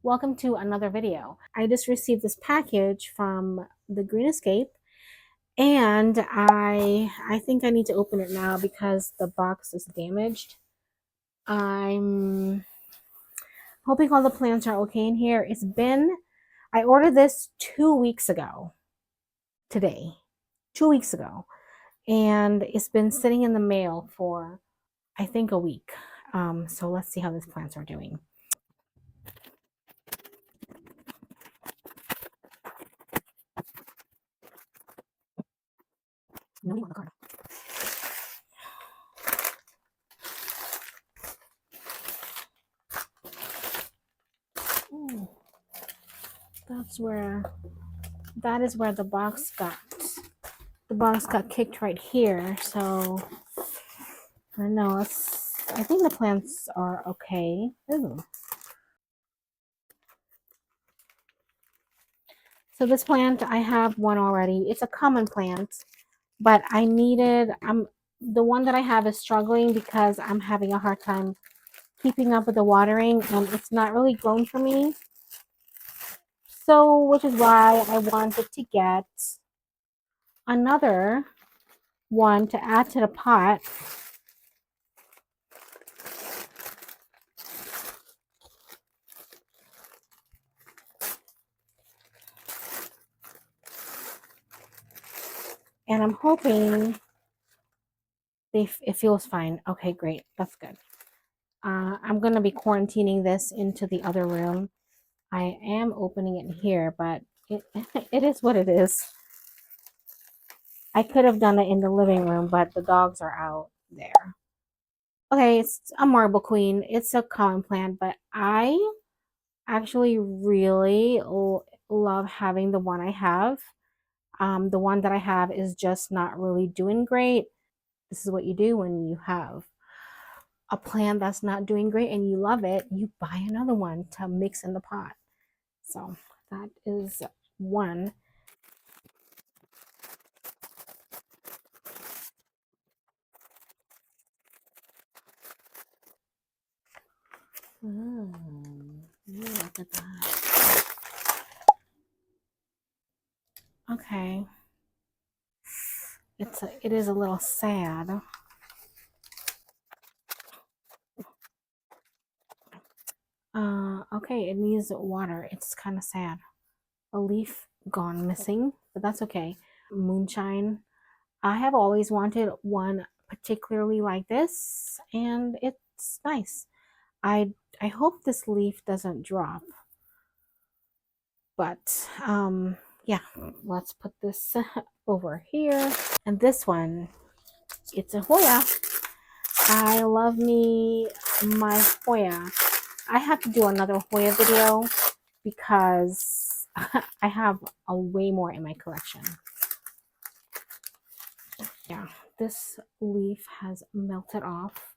Welcome to another video. I just received this package from the Green Escape and I think I need to open it now because the box is damaged. I'm hoping all the plants are okay in here. I ordered this 2 weeks ago today, 2 weeks ago, and it's been sitting in the mail for I think a week. So let's see how these plants are doing. No, you want the card. Ooh, that is where the box got kicked right here. So I don't know. I think the plants are okay. Ooh. So this plant, I have one already. It's a common plant, but the one that I have is struggling because I'm having a hard time keeping up with the watering and it's not really grown for me. So, which is why I wanted to get another one to add to the pot. And I'm hoping it feels fine. Okay, great. That's good. I'm going to be quarantining this into the other room. I am opening it here, but it is what it is. I could have done it in the living room, but the dogs are out there. Okay, it's a marble queen. It's a common plant, but I actually really love having the one I have. The one that I have is just not really doing great. This is what you do when you have a plant that's not doing great and you love it. You buy another one to mix in the pot. So that is one. Look at that. Okay. It is a little sad. Okay, it needs water. It's kind of sad. A leaf gone missing, but that's okay. Moonshine. I have always wanted one particularly like this, and it's nice. I hope this leaf doesn't drop. But yeah, let's put this over here. And this one, it's a Hoya. I love me my Hoya. I have to do another Hoya video because I have a way more in my collection. Yeah, this leaf has melted off.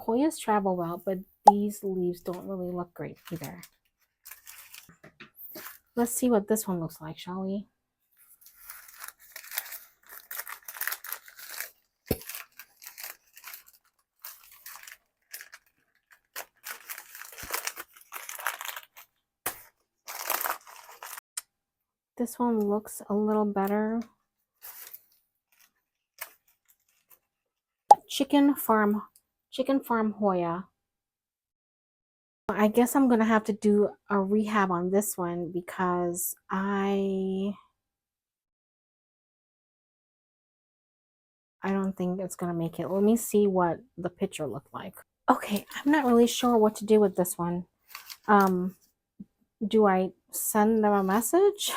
Hoyas travel well, but these leaves don't really look great either. Let's see what this one looks like, shall we? This one looks a little better. Chicken farm Hoya. I guess I'm gonna have to do a rehab on this one because I don't think it's gonna make it. Let me see what the picture looked like. Okay, I'm not really sure what to do with this one. Do I send them a message?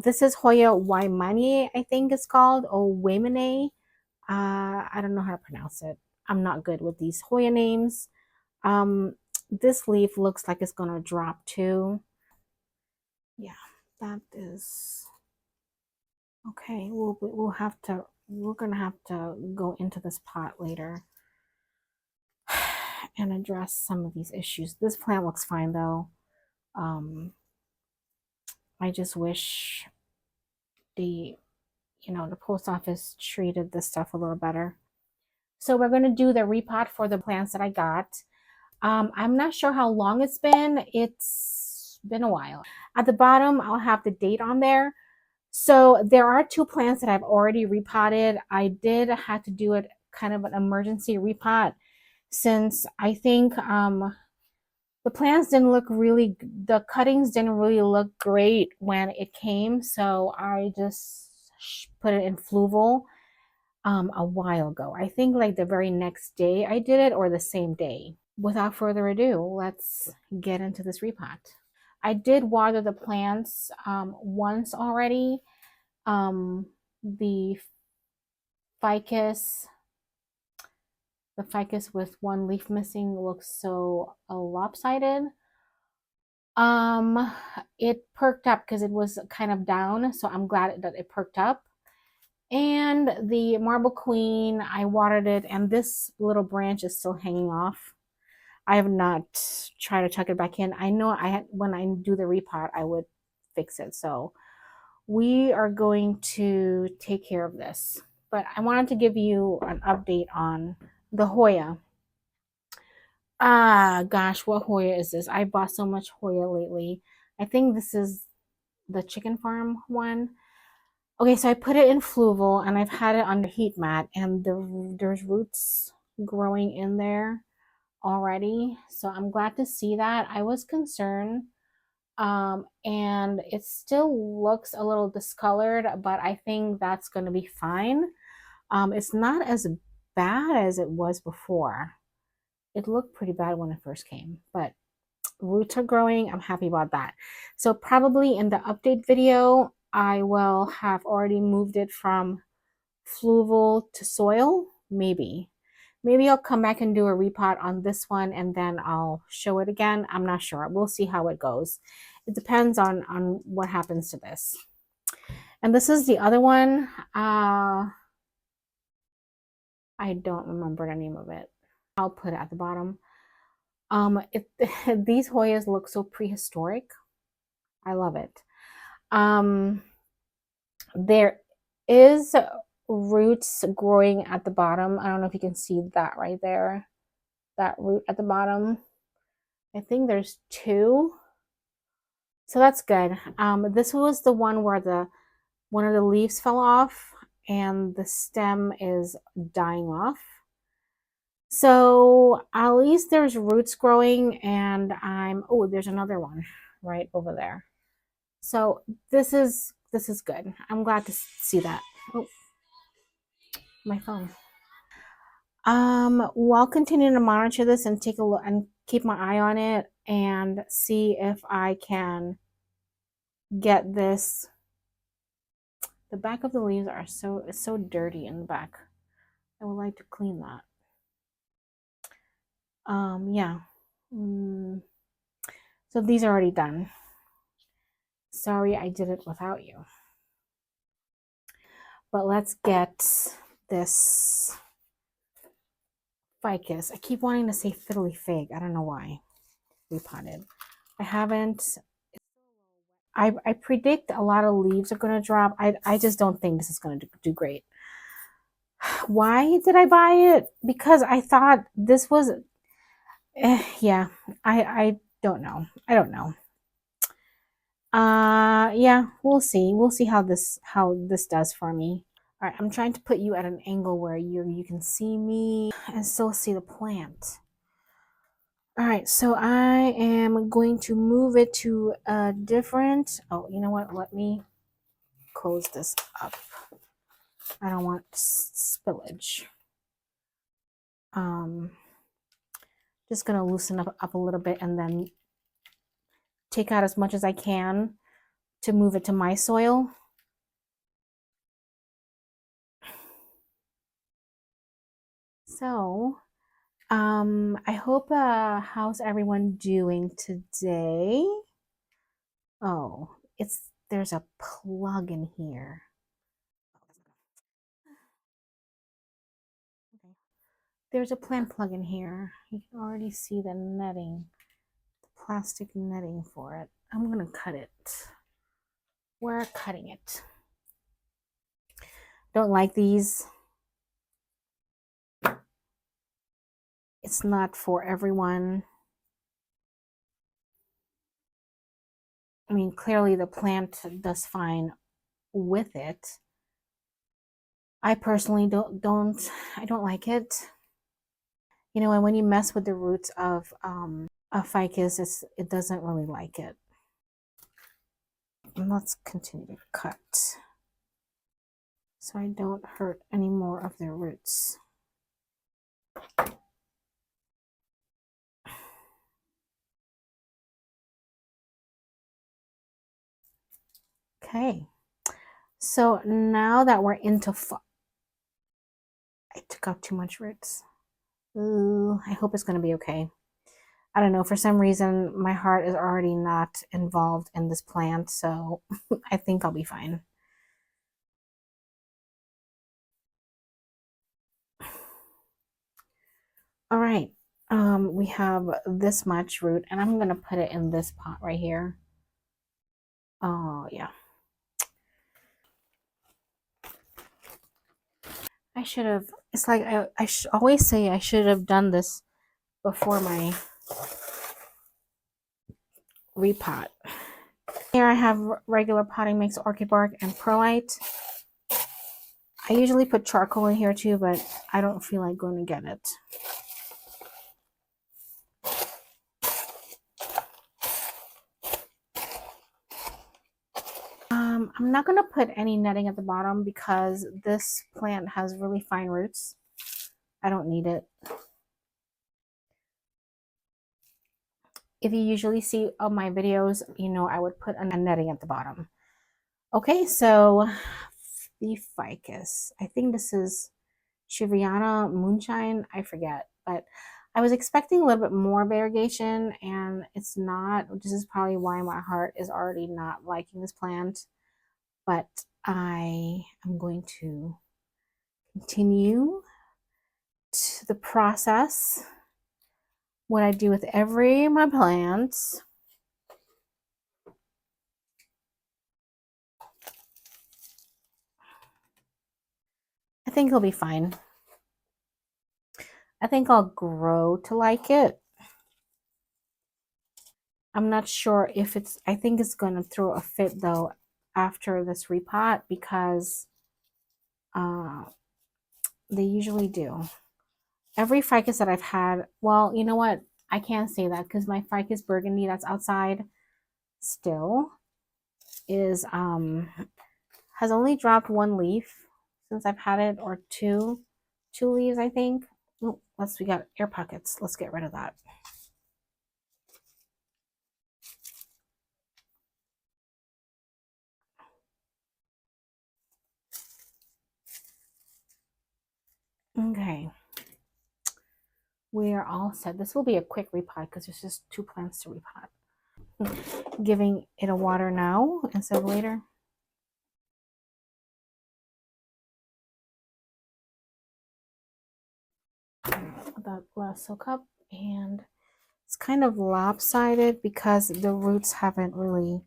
This is Hoya Waimani, I think it's called, or Waimane. I don't know how to pronounce it. I'm not good with these Hoya names. This leaf looks like it's gonna drop too. Yeah, that is okay. We're gonna have to go into this pot later and address some of these issues. This plant looks fine though. I just wish the post office treated this stuff a little better. So we're going to do the repot for the plants that I got. I'm not sure how long it's been. It's been a while. At the bottom, I'll have the date on there. So there are two plants that I've already repotted. I did have to do it kind of an emergency repot since I think the plants didn't look really, the cuttings didn't really look great when it came. So I just put it in Fluval a while ago. I think like the very next day I did it or the same day. Without further ado, let's get into this repot. I did water the plants once already. The ficus, the ficus with one leaf missing looks so lopsided. It perked up because it was kind of down, so I'm glad that it perked up. And the marble queen, I watered it, and this little branch is still hanging off. I have not tried to tuck it back in. I know I had, when I do the repot, I would fix it. So we are going to take care of this. But I wanted to give you an update on the Hoya. Ah, gosh, what Hoya is this? I bought so much Hoya lately. I think this is the chicken farm one. Okay, so I put it in Fluval and I've had it under heat mat, and there's roots growing in there already. So I'm glad to see that. I was concerned, and it still looks a little discolored, but I think that's going to be fine. It's not as bad as it was before. It looked pretty bad when it first came, but roots are growing. I'm happy about that. So probably in the update video, I will have already moved it from Fluval to soil. Maybe I'll come back and do a repot on this one and then I'll show it again. I'm not sure. We'll see how it goes. It depends on what happens to this. And this is the other one. I don't remember the name of it. I'll put it at the bottom. These Hoyas look so prehistoric. I love it. There is roots growing at the bottom. I don't know if you can see that right there. That root at the bottom. I think there's two. So that's good. This was the one where one of the leaves fell off and the stem is dying off. So at least there's roots growing, and oh, there's another one right over there. So this is good. I'm glad to see that. Oh, my phone. While continuing to monitor this and take a look and keep my eye on it and see if I can get this. The back of the leaves are it's so dirty in the back. I would like to clean that. Yeah. So these are already done. Sorry I did it without you. But let's get this ficus. I keep wanting to say fiddly fig. I don't know why. Repotted. I haven't. I predict a lot of leaves are going to drop. I just don't think this is going to do great. Why did I buy it? Because I thought this was yeah, I don't know. I don't know. Yeah, we'll see. We'll see how this does for me. All right, I'm trying to put you at an angle where you can see me and still see the plant. All right, so I am going to move it to a different. Oh, you know what? Let me close this up. I don't want spillage. Just gonna loosen up a little bit and then take out as much as I can to move it to my soil. So, I hope, how's everyone doing today? Oh, there's a plug in here. Okay. There's a plant plug in here. You can already see the netting, the plastic netting for it. I'm gonna cut it. We're cutting it. Don't like these. It's not for everyone. I mean, clearly the plant does fine with it. I personally I don't like it. You know, and when you mess with the roots of a ficus, it doesn't really like it. And let's continue to cut so I don't hurt any more of their roots. Okay, so now that we're into I took out too much roots. Ooh, I hope it's going to be okay. I don't know, for some reason my heart is already not involved in this plant, so I think I'll be fine. All right, we have this much root, and I'm gonna put it in this pot right here. Oh yeah. I should have, it's like I always say I should have done this before my repot. Here I have regular potting mix, orchid bark, and perlite. I usually put charcoal in here too, but I don't feel like going to get it. I'm not going to put any netting at the bottom because this plant has really fine roots. I don't need it. If you usually see on my videos, you know I would put a netting at the bottom. Okay, so the ficus. I think this is Shiviana Moonshine. I forget, but I was expecting a little bit more variegation, and it's not. This is probably why my heart is already not liking this plant. But I am going to continue to the process. What I do with every of my plants. I think it'll be fine. I think I'll grow to like it. I'm not sure if it's, I think it's going to throw a fit though after this repot because they usually do. Every ficus that I've had, well, you know what? I can't say that because my ficus burgundy that's outside still is has only dropped one leaf since I've had it, or two leaves, I think. Oh, we got air pockets. Let's get rid of that. Okay. We are all set. This will be a quick repot because there's just 2 plants to repot. Giving it a water now instead of later. That last soak up, and it's kind of lopsided because the roots haven't really,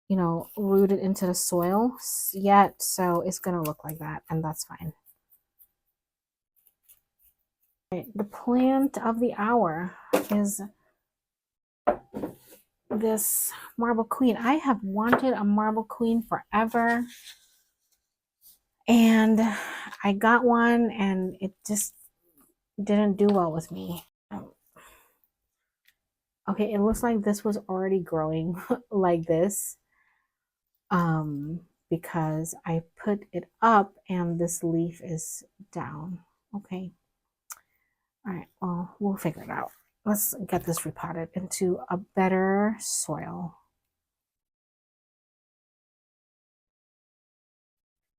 you know, rooted into the soil yet, so it's gonna look like that, and that's fine. The plant of the hour is this marble queen. I have wanted a marble queen forever, and I got one and it just didn't do well with me. Okay, it looks like this was already growing like this because I put it up and this leaf is down. Okay. All right, well, we'll figure it out. Let's get this repotted into a better soil.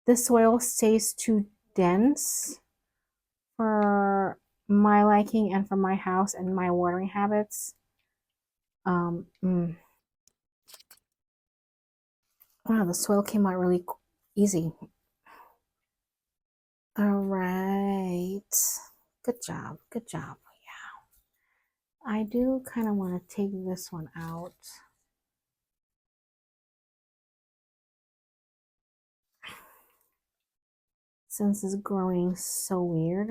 This soil stays too dense for my liking and for my house and my watering habits. Wow, the soil came out really easy. All right. Good job. Good job. Yeah. I do kind of want to take this one out. Since it's growing so weird.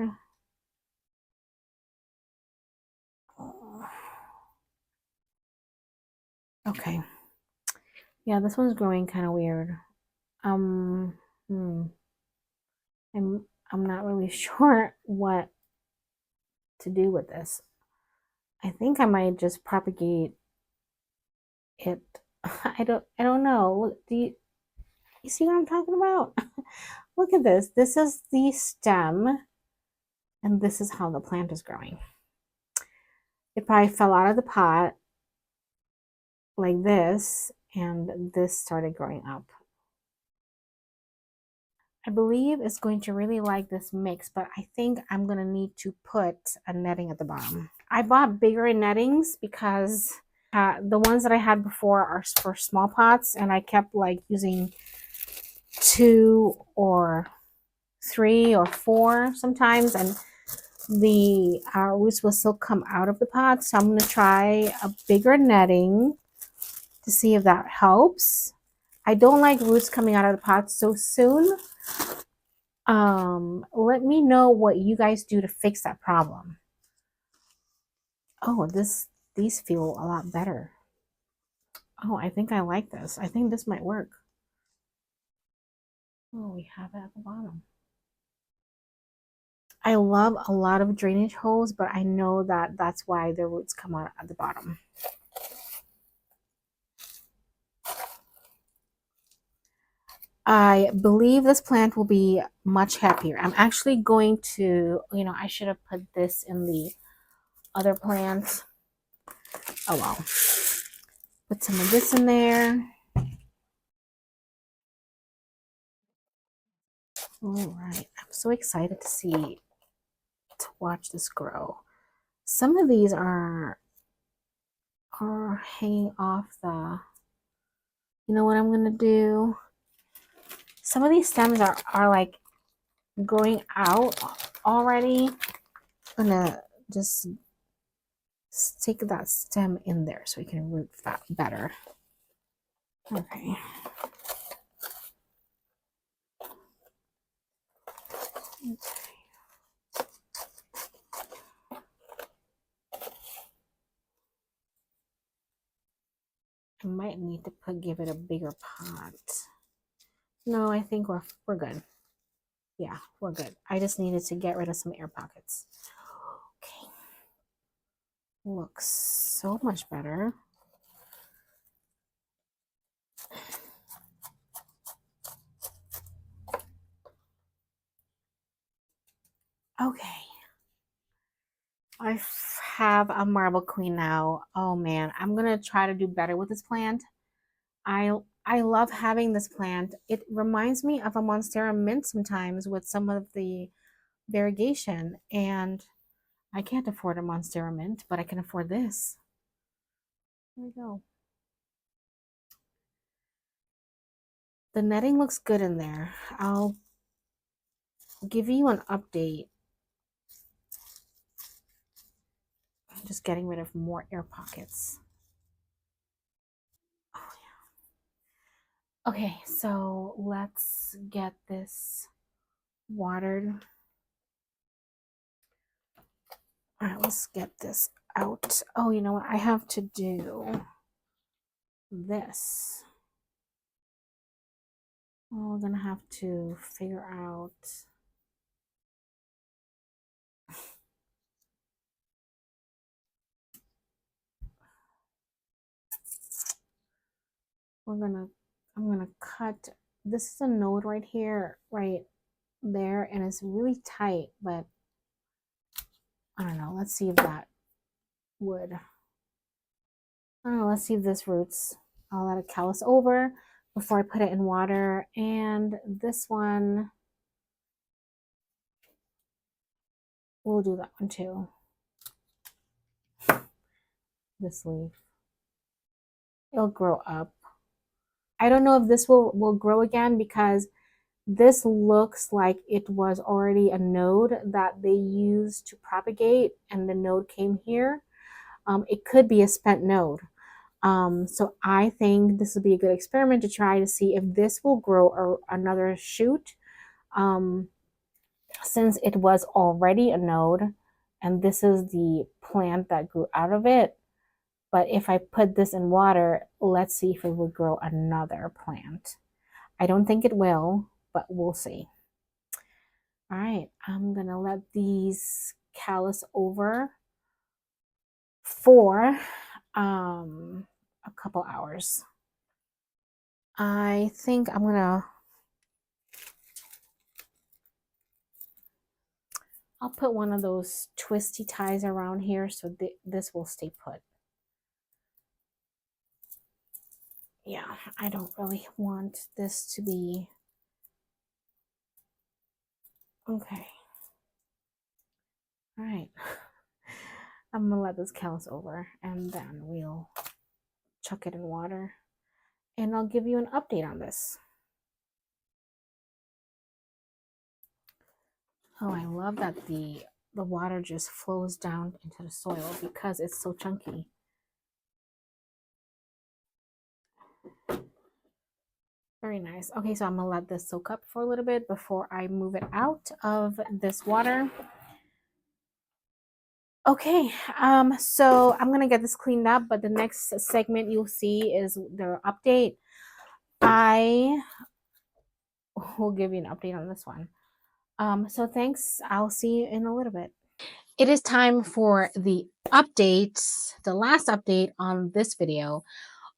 Okay. Yeah, this one's growing kind of weird. Um, hmm. I'm not really sure what to do with this. I think I might just propagate it. I don't know. You see what I'm talking about? Look at this. This is the stem, and this is how the plant is growing. It probably fell out of the pot like this, and this started growing up. I believe it's going to really like this mix, but I think I'm going to need to put a netting at the bottom. I bought bigger nettings because the ones that I had before are for small pots, and I kept like using 2 or 3 or 4 sometimes, and the roots will still come out of the pot. So I'm going to try a bigger netting to see if that helps. I don't like roots coming out of the pot so soon. Let me know what you guys do to fix that problem. Oh, these feel a lot better. Oh, I think I like this. I think this might work. Oh, we have it at the bottom. I love a lot of drainage holes, but I know that that's why the roots come out at the bottom. I believe this plant will be much happier. I'm actually going to, I should have put this in the other plant. Oh well. Put some of this in there. All right. I'm so excited to watch this grow. Some of these are hanging off the, you know what I'm going to do? Some of these stems are like growing out already. I'm going to just stick that stem in there so we can root that better. Okay. I might need to give it a bigger pot. No, I think we're good. Yeah, we're good. I just needed to get rid of some air pockets. Okay. Looks so much better. Okay. I have a marble queen now. Oh man, I'm gonna try to do better with this plant. I love having this plant. It reminds me of a Monstera mint sometimes with some of the variegation, and I can't afford a Monstera mint, but I can afford this. There we go. The netting looks good in there. I'll give you an update. I'm just getting rid of more air pockets. Oh, yeah. Okay, so let's get this watered. All right, let's get this out. Oh, you know what? I have to do this. Oh, we're gonna have to figure out. I'm gonna cut. This is a node right here, right there, and it's really tight, but I don't know. Let's see if that would. I don't know. Let's see if this roots. I'll let it callus over before I put it in water. And this one, we'll do that one too. This leaf. It'll grow up. I don't know if this will grow again because this looks like it was already a node that they used to propagate and the node came here. It could be a spent node. So I think this would be a good experiment to try to see if this will grow another shoot. Since it was already a node and this is the plant that grew out of it, But if I put this in water, let's see if it will grow another plant. I don't think it will, but we'll see. All right, I'm gonna let these callus over for a couple hours. I think I'll put one of those twisty ties around here so this will stay put. Yeah, I don't really want this to be okay. All right. I'm gonna let this callus over and then we'll chuck it in water and I'll give you an update on this. Oh, I love that the water just flows down into the soil because it's so chunky. Very nice. Okay, so I'm gonna let this soak up for a little bit before I move it out of this water. Okay, so I'm gonna get this cleaned up, but the next segment you'll see is the update. I will give you an update on this one. So thanks. I'll see you in a little bit. It is time for the updates, the last update on this video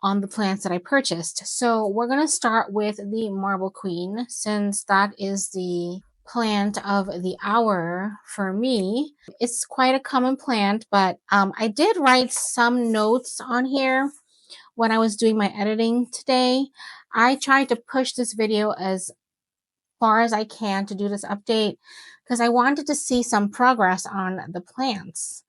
on the plants that I purchased. So we're going to start with the Marble Queen since that is the plant of the hour for me. It's quite a common plant, but I did write some notes on here when I was doing my editing today. I tried to push this video as far as I can to do this update because I wanted to see some progress on the plants.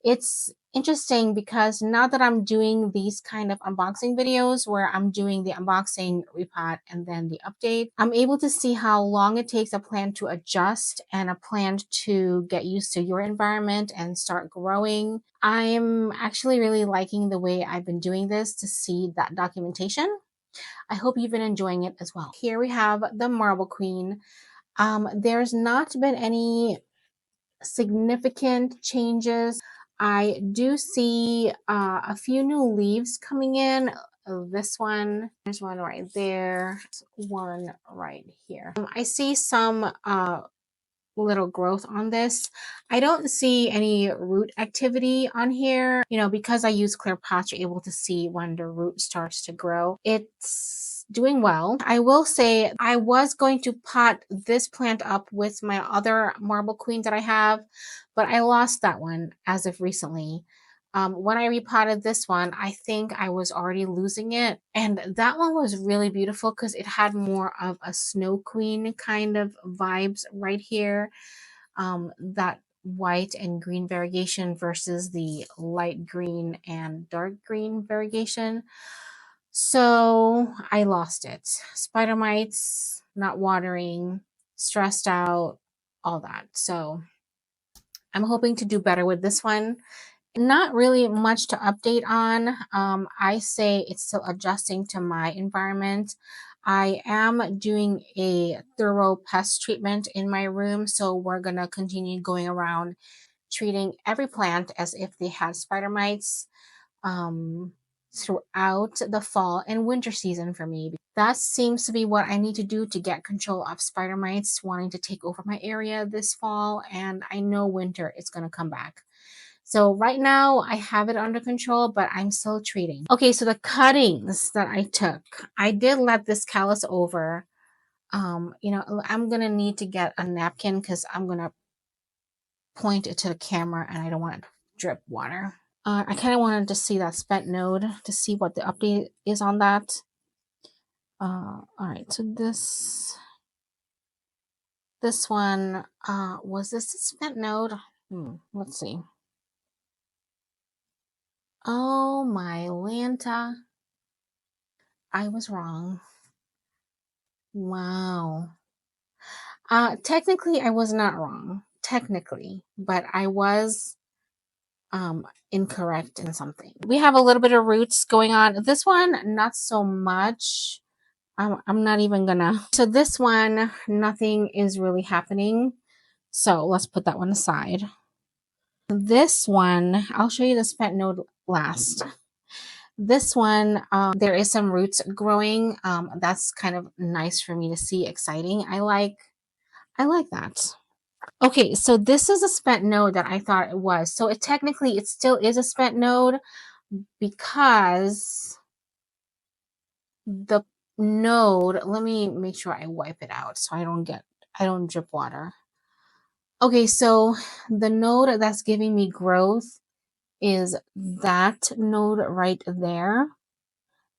It's interesting because now that I'm doing these kind of unboxing videos where I'm doing the unboxing, repot, and then the update, I'm able to see how long it takes a plant to adjust and a plant to get used to your environment and start growing. I'm actually really liking the way I've been doing this to see that documentation. I hope you've been enjoying it as well. Here we have the Marble Queen. There's not been any significant changes. I do see a few new leaves coming in. This one, there's one right there, one right here. I see some little growth on this. I don't see any root activity on here. You know, because I use clear pots, you're able to see when the root starts to grow. It's doing well. I will say I was going to pot this plant up with my other Marble Queen that I have, but I lost that one as of recently. When I repotted this one, I think I was already losing it. And that one was really beautiful because it had more of a Snow Queen kind of vibes right here. That white and green variegation versus the light green and dark green variegation. So I lost it. Spider mites, not watering, stressed out, all that. So I'm hoping to do better with this one. Not really much to update on. I say it's still adjusting to my environment. I am doing a thorough pest treatment in my room, so we're going to continue going around treating every plant as if they had spider mites throughout the fall and winter season for me. That seems to be what I need to do to get control of spider mites wanting to take over my area this fall, and I know winter is going to come back. So right now I have it under control, but I'm still treating. Okay, so the cuttings that I took, I did let this callus over. You know, I'm going to need to get a napkin because I'm going to point it to the camera and I don't want it to drip water. I kind of wanted to see that spent node to see what the update is on that. All right, so this one, was this a spent node? Let's see. Oh my Lanta. I was wrong. Wow. Technically I was not wrong. Technically, but I was incorrect in something. We have a little bit of roots going on. This one, not so much. I'm not even gonna. So this one, nothing is really happening. So let's put that one aside. This one, I'll show you the spent node last. This one, there is some roots growing. That's kind of nice for me to see, exciting. I like that. Okay, so this is a spent node that I thought it was. So it still is a spent node because the node, let me make sure I wipe it out so I don't drip water. Okay, so the node that's giving me growth is that node right there,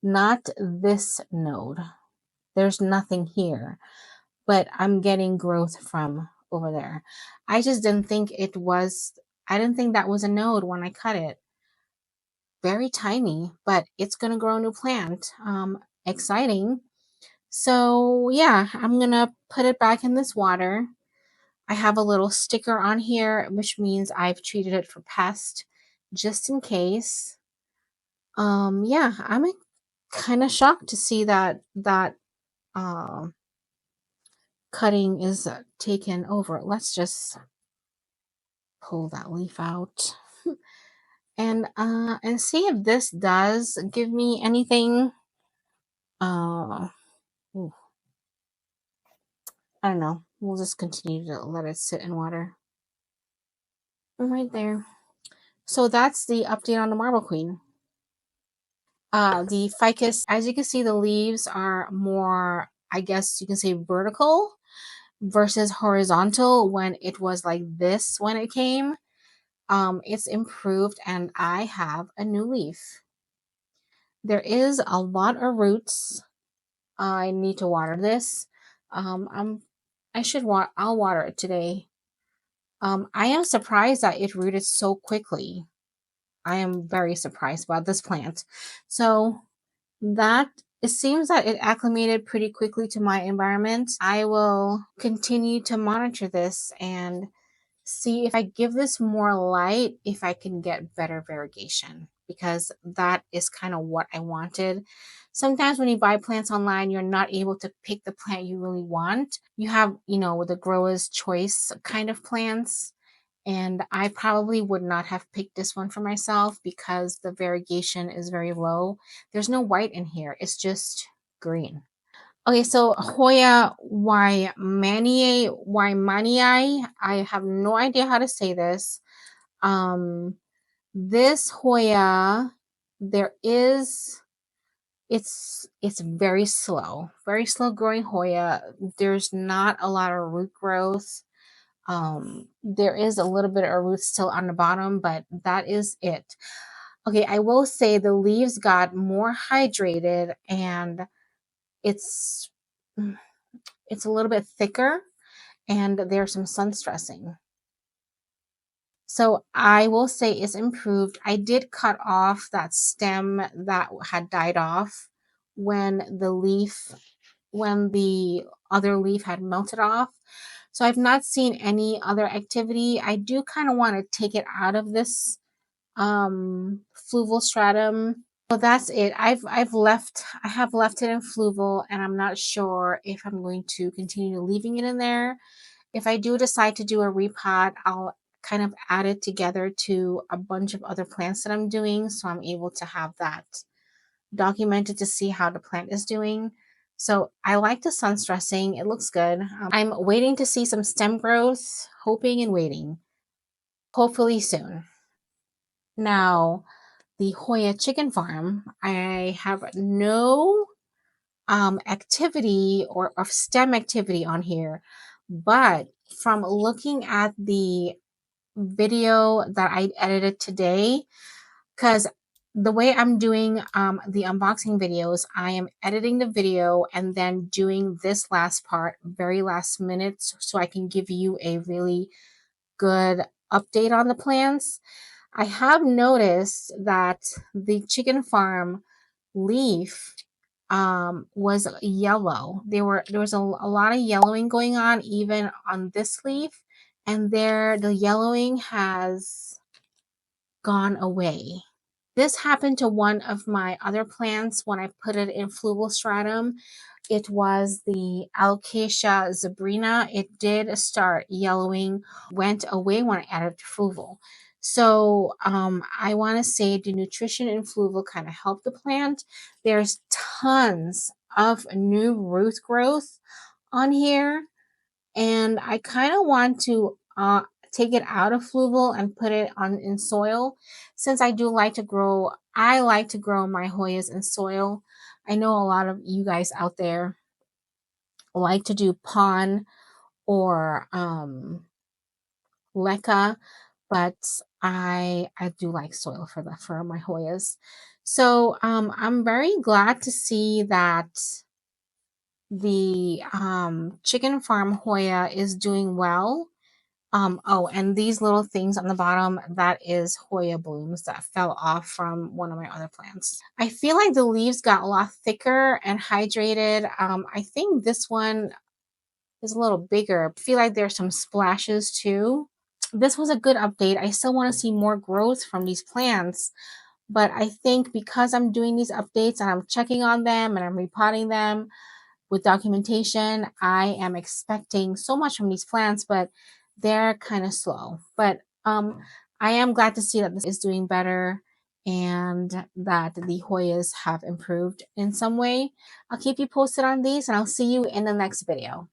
not this node. There's nothing here, but I'm getting growth from over there. I just didn't think I didn't think that was a node when I cut it. Very tiny, but it's going to grow a new plant. Exciting. So yeah, I'm going to put it back in this water. I have a little sticker on here, which means I've treated it for pest just in case. Yeah, I'm kind of shocked to see that uh, cutting is taken over. Let's just pull that leaf out and see if this does give me anything. Ooh, I don't know. We'll just continue to let it sit in water. Right there. So that's the update on the Marble Queen. The ficus, as you can see, the leaves are more, I guess you can say, vertical versus horizontal when it was like this when it came. It's improved and I have a new leaf. There is a lot of roots. I need to water this. I'll water it today. I am surprised that it rooted so quickly. I am very surprised about this plant. So that it seems that it acclimated pretty quickly to my environment. I will continue to monitor this and see if I give this more light, if I can get better variegation, because that is kind of what I wanted. Sometimes when you buy plants online, you're not able to pick the plant you really want. You have, the grower's choice kind of plants. And I probably would not have picked this one for myself because the variegation is very low. There's no white in here. It's just green. Okay, so Hoya Waimanii, I have no idea how to say this. This Hoya, it's very slow growing Hoya. There's not a lot of root growth. There is a little bit of root still on the bottom, but that is it. Okay, I will say the leaves got more hydrated and it's a little bit thicker and there's some sun stressing. So I will say it's improved. I did cut off that stem that had died off when the other leaf had melted off. So I've not seen any other activity. I do kind of want to take it out of this fluval stratum. So that's it. I have left it in fluval and I'm not sure if I'm going to continue leaving it in there. If I do decide to do a repot, I'll kind of add it together to a bunch of other plants that I'm doing, so I'm able to have that documented to see how the plant is doing. So I like the sun stressing. It looks good. I'm waiting to see some stem growth, hoping and waiting. Hopefully soon. Now, the Hoya chicken farm, I have no activity or of stem activity on here, but from looking at the video that I edited today, because the way I'm doing the unboxing videos, I am editing the video and then doing this last part very last minute so I can give you a really good update on the plants. I have noticed that the chicken farm leaf was yellow. There was a lot of yellowing going on even on this leaf, and the yellowing has gone away. This happened to one of my other plants when I put it in fluval stratum. It was the Alocasia zebrina. It did start yellowing, went away when I added fluval. So I want to say the nutrition and food will kind of help the plant. There's tons of new root growth on here, and I kind of want to take it out of fluval and put it on in soil, since I do like to grow. I like to grow my hoyas in soil. I know a lot of you guys out there like to do pond or leca, but I do like soil for my hoyas. So I'm very glad to see that the chicken farm hoya is doing well. Oh, and these little things on the bottom, that is hoya blooms that fell off from one of my other plants. I feel like the leaves got a lot thicker and hydrated. I think this one is a little bigger. I feel like there's some splashes too. This was a good update. I still want to see more growth from these plants, but I think because I'm doing these updates and I'm checking on them and I'm repotting them with documentation, I am expecting so much from these plants, but they're kind of slow. But I am glad to see that this is doing better and that the hoyas have improved in some way. I'll keep you posted on these, and I'll see you in the next video.